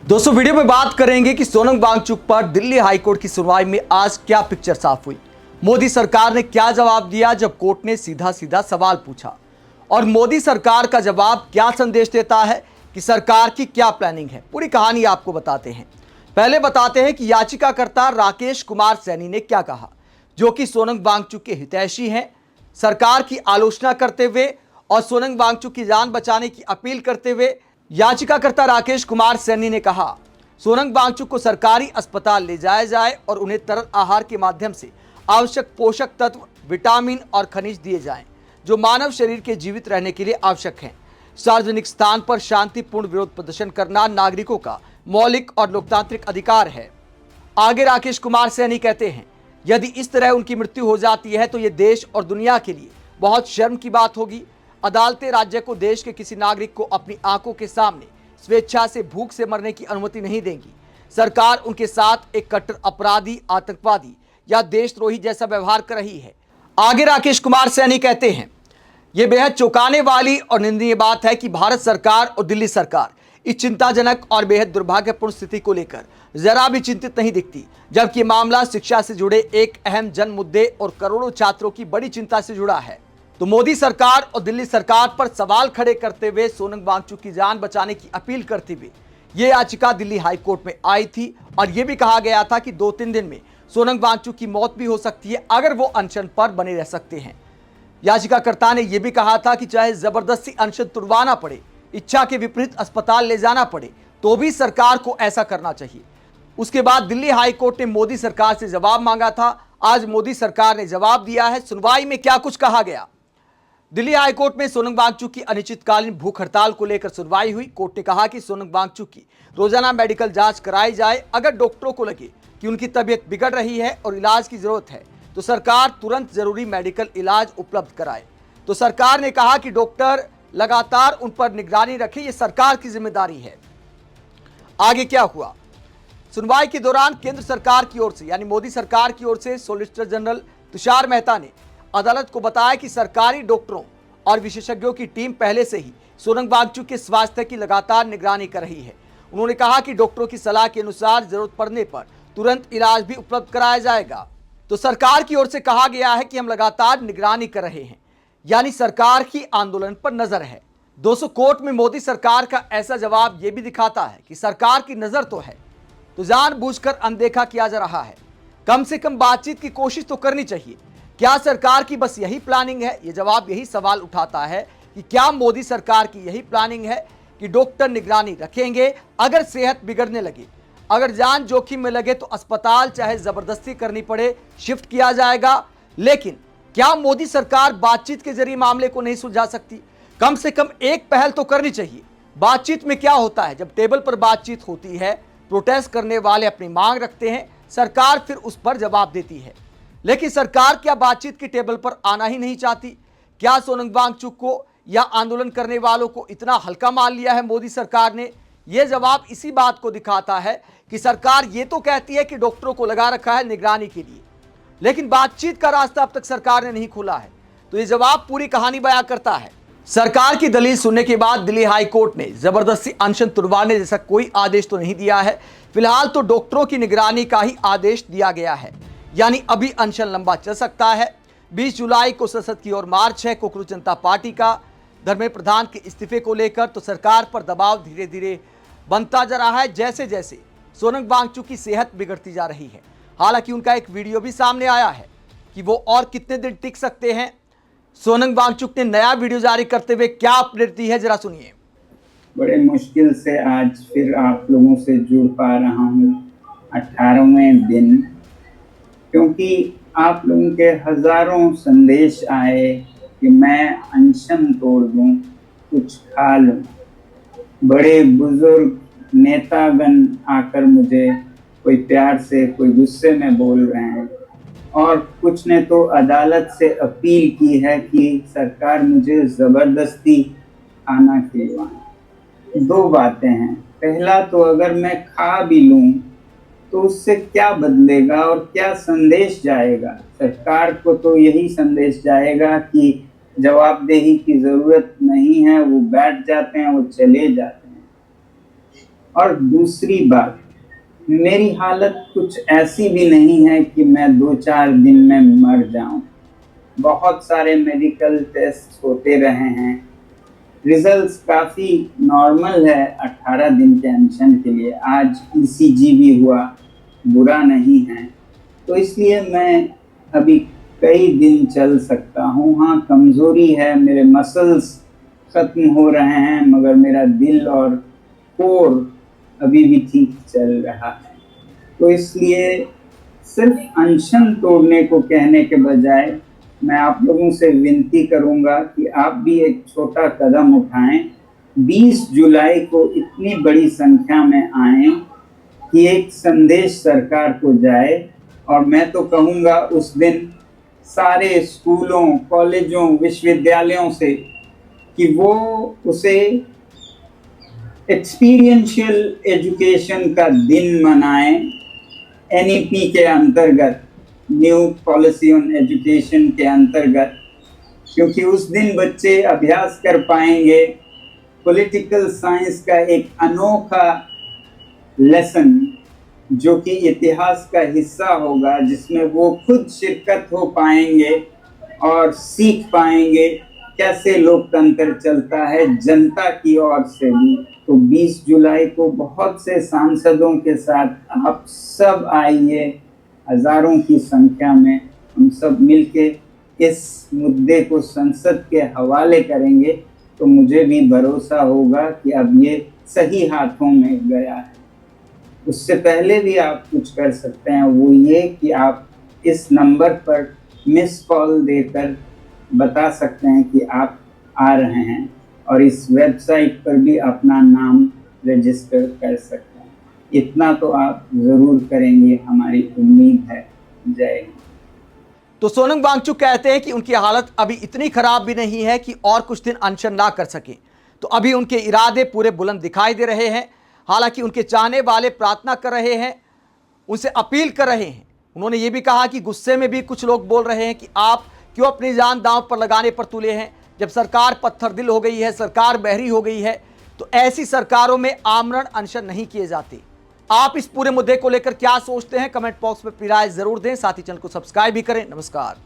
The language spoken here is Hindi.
दोस्तों वीडियो में बात करेंगे कि सोनम वांगचुक पर दिल्ली हाईकोर्ट की सुनवाई में आज क्या पिक्चर साफ हुई। मोदी सरकार ने क्या जवाब दिया जब कोर्ट ने सीधा सीधा सवाल पूछा, और मोदी सरकार का जवाब क्या संदेश देता है कि सरकार की क्या प्लानिंग है। पूरी कहानी आपको बताते हैं। पहले बताते हैं कि याचिकाकर्ता राकेश कुमार सैनी ने क्या कहा, जो कि सोनम वांगचुक के हितैषी हैं। सरकार की आलोचना करते हुए और सोनम वांगचुक की जान बचाने की अपील करते हुए याचिकाकर्ता राकेश कुमार सैनी ने कहा, सोनम वांगचुक को सरकारी अस्पताल ले जाया जाए और उन्हें तरल आहार के माध्यम से आवश्यक पोषक तत्व, विटामिन और खनिज दिए जाएं, जो मानव शरीर के जीवित रहने के लिए आवश्यक हैं। सार्वजनिक स्थान पर शांतिपूर्ण विरोध प्रदर्शन करना नागरिकों का मौलिक और लोकतांत्रिक अधिकार है। आगे राकेश कुमार सैनी कहते हैं, यदि इस तरह उनकी मृत्यु हो जाती है तो ये देश और दुनिया के लिए बहुत शर्म की बात होगी। अदालतें राज्य को देश के किसी नागरिक को अपनी आंखों के सामने स्वेच्छा से भूख से मरने की अनुमति नहीं देंगी। सरकार उनके साथ एक कट्टर अपराधी, आतंकवादी या देशद्रोही जैसा व्यवहार कर रही है। आगे राकेश कुमार सैनी कहते हैं, यह बेहद चौंकाने वाली और निंदनीय बात है कि भारत सरकार और दिल्ली सरकार इस चिंताजनक और बेहद दुर्भाग्यपूर्ण स्थिति को लेकर जरा भी चिंतित नहीं दिखती, जबकि मामला शिक्षा से जुड़े एक अहम जन मुद्दे और करोड़ों छात्रों की बड़ी चिंता से जुड़ा है। तो मोदी सरकार और दिल्ली सरकार पर सवाल खड़े करते हुए सोनम वांगचुक की जान बचाने की अपील करते हुए ये याचिका दिल्ली हाईकोर्ट में आई थी, और यह भी कहा गया था कि 2-3 दिन में सोनम वांगचुक की मौत भी हो सकती है अगर वो अनशन पर बने रह सकते हैं। याचिकाकर्ता ने यह भी कहा था कि चाहे जबरदस्ती अनशन तुड़वाना पड़े, इच्छा के विपरीत अस्पताल ले जाना पड़े, तो भी सरकार को ऐसा करना चाहिए। उसके बाद दिल्ली हाईकोर्ट ने मोदी सरकार से जवाब मांगा था। आज मोदी सरकार ने जवाब दिया है। सुनवाई में क्या कुछ कहा गया। दिल्ली हाईकोर्ट में सोनम वांगचुक की अनिश्चितकालीन भूख हड़ताल को लेकर सुनवाई हुई। कोर्ट ने कहा कि सोनम वांगचुक की रोजाना मेडिकल जांच कराई जाए। अगर डॉक्टरों को लगे कि उनकी तबीयत बिगड़ रही है और इलाज की जरूरत है तो सरकार तुरंत जरूरी मेडिकल इलाज उपलब्ध कराए। तो सरकार ने कहा कि डॉक्टर लगातार उन पर निगरानी रखें, यह सरकार की जिम्मेदारी है। आगे क्या हुआ। सुनवाई के दौरान केंद्र सरकार की ओर से यानी मोदी सरकार की ओर से सॉलिसिटर जनरल तुषार मेहता ने अदालत को बताया कि सरकारी डॉक्टरों और विशेषज्ञों की टीम पहले से ही सोनम वांगचुक के स्वास्थ्य की लगातार निगरानी कर रही है। उन्होंने कहा कि डॉक्टरों की सलाह के अनुसार जरूरत पड़ने पर तुरंत इलाज भी उपलब्ध कराया जाएगा। तो सरकार की ओर से कहा गया है कि हम लगातार निगरानी कर रहे हैं, यानी सरकार की आंदोलन पर नजर है। दोस्तों कोर्ट में मोदी सरकार का ऐसा जवाब यह भी दिखाता है कि सरकार की नजर तो है, तो जानबूझकर अनदेखा किया जा रहा है। कम से कम बातचीत की कोशिश तो करनी चाहिए। क्या सरकार की बस यही प्लानिंग है? ये जवाब यही सवाल उठाता है कि क्या मोदी सरकार की यही प्लानिंग है कि डॉक्टर निगरानी रखेंगे, अगर सेहत बिगड़ने लगे, अगर जान जोखिम में लगे तो अस्पताल चाहे जबरदस्ती करनी पड़े शिफ्ट किया जाएगा। लेकिन क्या मोदी सरकार बातचीत के जरिए मामले को नहीं सुलझा सकती? कम से कम एक पहल तो करनी चाहिए। बातचीत में क्या होता है, जब टेबल पर बातचीत होती है, प्रोटेस्ट करने वाले अपनी मांग रखते हैं, सरकार फिर उस पर जवाब देती है। लेकिन सरकार क्या बातचीत के टेबल पर आना ही नहीं चाहती? क्या सोनम वांगचुक को या आंदोलन करने वालों को इतना हल्का मान लिया है मोदी सरकार ने? यह जवाब इसी बात को दिखाता है कि सरकार ये तो कहती है कि डॉक्टरों को लगा रखा है निगरानी के लिए, लेकिन बातचीत का रास्ता अब तक सरकार ने नहीं खोला है। तो यह जवाब पूरी कहानी बयां करता है। सरकार की दलील सुनने के बाद दिल्ली हाईकोर्ट ने जबरदस्ती अनशन तुड़वाने जैसा कोई आदेश तो नहीं दिया है। फिलहाल तो डॉक्टरों की निगरानी का ही आदेश दिया गया है, यानी अभी अनशन लंबा चल सकता है। 20 जुलाई को संसद की ओर मार्च है। कोकरू जनता पार्टी का धर्मेंद्र प्रधान के इस्तीफे को लेकर तो सरकार पर दबाव धीरे धीरे बनता जा रहा है, जैसे जैसे सोनम वांगचुक की सेहत बिगड़ती जा रही है। हालांकि उनका एक वीडियो भी सामने आया है कि वो और कितने दिन टिक सकते हैं। सोनम वांगचुक ने नया वीडियो जारी करते हुए क्या अपडेट दी है, जरा सुनिए। बड़े मुश्किल से आज फिर आप लोगों से जुड़ पा रहा हूँ 18वें दिन, क्योंकि आप लोगों के हजारों संदेश आए कि मैं अनशन तोड़ दूं, कुछ खा लूं। बड़े बुजुर्ग नेतागण आकर मुझे कोई प्यार से कोई गुस्से में बोल रहे हैं, और कुछ ने तो अदालत से अपील की है कि सरकार मुझे जबरदस्ती खाना खिलवाए। दो बातें हैं। पहला तो अगर मैं खा भी लूं तो उससे क्या बदलेगा और क्या संदेश जाएगा? सरकार को तो यही संदेश जाएगा कि जवाबदेही की जरूरत नहीं है, वो बैठ जाते हैं, वो चले जाते हैं। और दूसरी बात, मेरी हालत कुछ ऐसी भी नहीं है कि मैं 2-4 दिन में मर जाऊं। बहुत सारे मेडिकल टेस्ट होते रहे हैं, रिजल्ट्स काफ़ी नॉर्मल है 18 दिन के अनशन के लिए। आज ईसीजी भी हुआ, बुरा नहीं है। तो इसलिए मैं अभी कई दिन चल सकता हूँ। हाँ, कमज़ोरी है, मेरे मसल्स ख़त्म हो रहे हैं, मगर मेरा दिल और कोर अभी भी ठीक चल रहा है। तो इसलिए सिर्फ अनशन तोड़ने को कहने के बजाय मैं आप लोगों से विनती करूंगा कि आप भी एक छोटा कदम उठाएं। 20 जुलाई को इतनी बड़ी संख्या में आएं कि एक संदेश सरकार को जाए, और मैं तो कहूँगा उस दिन सारे स्कूलों, कॉलेजों, विश्वविद्यालयों से कि वो उसे एक्सपीरियंशियल एजुकेशन का दिन मनाएं, एनईपी के अंतर्गत, न्यू पॉलिसी ऑन एजुकेशन के अंतर्गत, क्योंकि उस दिन बच्चे अभ्यास कर पाएंगे पॉलिटिकल साइंस का एक अनोखा लेसन, जो कि इतिहास का हिस्सा होगा, जिसमें वो खुद शिरकत हो पाएंगे और सीख पाएंगे कैसे लोकतंत्र चलता है जनता की ओर से भी। तो 20 जुलाई को बहुत से सांसदों के साथ आप सब आइए, हजारों की संख्या में हम सब मिलके इस मुद्दे को संसद के हवाले करेंगे, तो मुझे भी भरोसा होगा कि अब ये सही हाथों में गया है। उससे पहले भी आप कुछ कर सकते हैं, वो ये कि आप इस नंबर पर मिस कॉल देकर बता सकते हैं कि आप आ रहे हैं, और इस वेबसाइट पर भी अपना नाम रजिस्टर कर सकते हैं। इतना तो आप ज़रूर करेंगे, हमारी उम्मीद है। जय हिंद। तो सोनम वांगचुक कहते हैं कि उनकी हालत अभी इतनी खराब भी नहीं है कि और कुछ दिन अनशन ना कर सके। तो अभी उनके इरादे पूरे बुलंद दिखाई दे रहे हैं। हालांकि उनके चाहने वाले प्रार्थना कर रहे हैं, उनसे अपील कर रहे हैं। उन्होंने ये भी कहा कि गुस्से में भी कुछ लोग बोल रहे हैं कि आप क्यों अपनी जान दांव पर लगाने पर तुले हैं, जब सरकार पत्थर दिल हो गई है, सरकार बहरी हो गई है। तो ऐसी सरकारों में आमरण अनशन नहीं किए जाते। आप इस पूरे मुद्दे को लेकर क्या सोचते हैं, कमेंट बॉक्स में अपनी राय जरूर दें। साथ ही चैनल को सब्सक्राइब भी करें। नमस्कार।